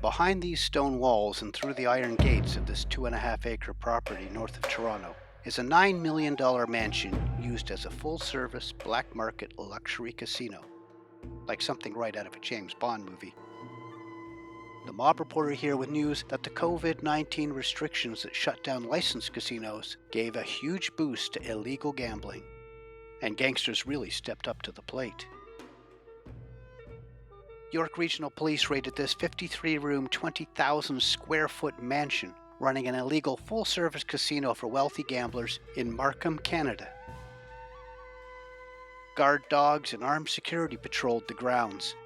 Behind these stone walls and through the iron gates of this 2.5-acre property north of Toronto is a $9 million mansion used as a full-service black market luxury casino, like something right out of a James Bond movie. The mob reporter here with news that the COVID-19 restrictions that shut down licensed casinos gave a huge boost to illegal gambling, and gangsters really stepped up to the plate. York Regional Police raided this 53-room, 20,000 square foot mansion running an illegal full-service casino for wealthy gamblers in Markham, Canada. Guard dogs and armed security patrolled the grounds.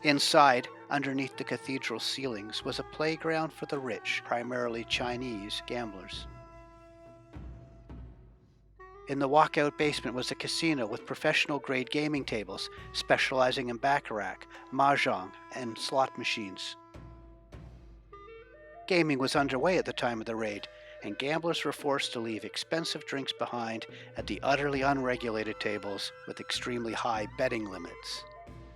Inside, underneath the cathedral ceilings, was a playground for the rich, primarily Chinese gamblers. In the walkout basement was a casino with professional-grade gaming tables specializing in baccarat, mahjong, and slot machines. Gaming was underway at the time of the raid, and gamblers were forced to leave expensive drinks behind at the utterly unregulated tables with extremely high betting limits.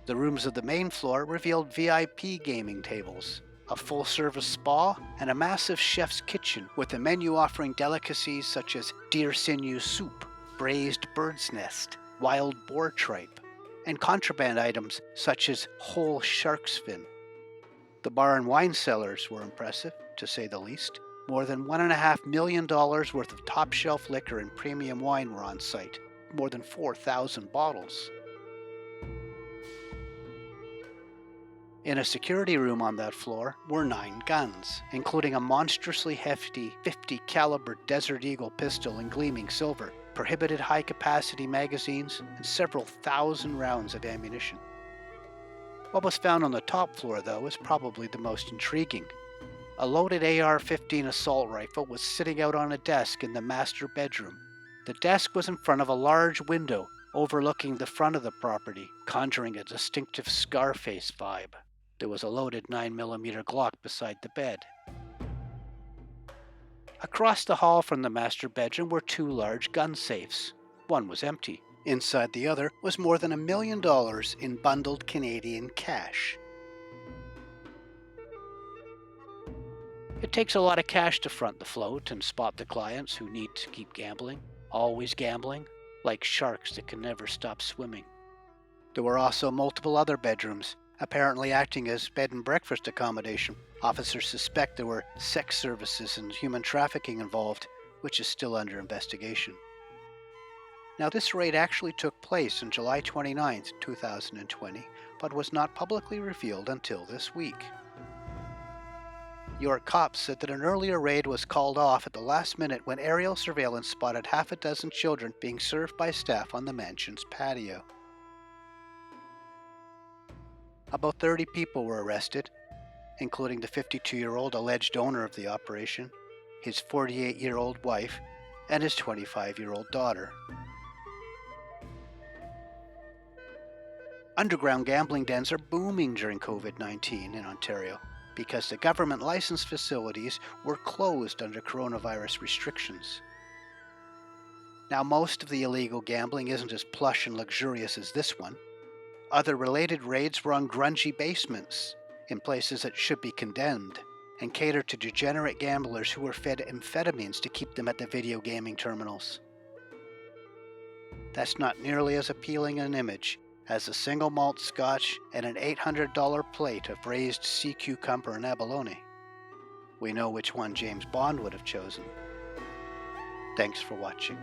The rooms of the main floor revealed VIP gaming tables, a full-service spa, and a massive chef's kitchen with a menu offering delicacies such as deer sinew soup, braised bird's nest, wild boar tripe, and contraband items such as whole shark's fin. The bar and wine cellars were impressive, to say the least. More than $1.5 million worth of top-shelf liquor and premium wine were on site, more than 4,000 bottles. In a security room on that floor were 9 guns, including a monstrously hefty 50 caliber Desert Eagle pistol in gleaming silver, prohibited high-capacity magazines, and several thousand rounds of ammunition. What was found on the top floor, though, is probably the most intriguing. A loaded AR-15 assault rifle was sitting out on a desk in the master bedroom. The desk was in front of a large window overlooking the front of the property, conjuring a distinctive Scarface vibe. There was a loaded 9mm Glock beside the bed. Across the hall from the master bedroom were 2 large gun safes. One was empty. Inside the other was more than $1 million in bundled Canadian cash. It takes a lot of cash to front the float and spot the clients who need to keep gambling, always gambling, like sharks that can never stop swimming. There were also multiple other bedrooms, apparently acting as bed and breakfast accommodation. Officers suspect there were sex services and human trafficking involved, which is still under investigation. Now, this raid actually took place on July 29, 2020, but was not publicly revealed until this week. York cops said that an earlier raid was called off at the last minute when aerial surveillance spotted half a dozen children being served by staff on the mansion's patio. About 30 people were arrested, including the 52-year-old alleged owner of the operation, his 48-year-old wife, and his 25-year-old daughter. Underground gambling dens are booming during COVID-19 in Ontario because the government licensed facilities were closed under coronavirus restrictions. Now, most of the illegal gambling isn't as plush and luxurious as this one. Other related raids were on grungy basements, in places that should be condemned, and catered to degenerate gamblers who were fed amphetamines to keep them at the video gaming terminals. That's not nearly as appealing an image as a single malt scotch and an $800 plate of braised sea cucumber and abalone. We know which one James Bond would have chosen. Thanks for watching.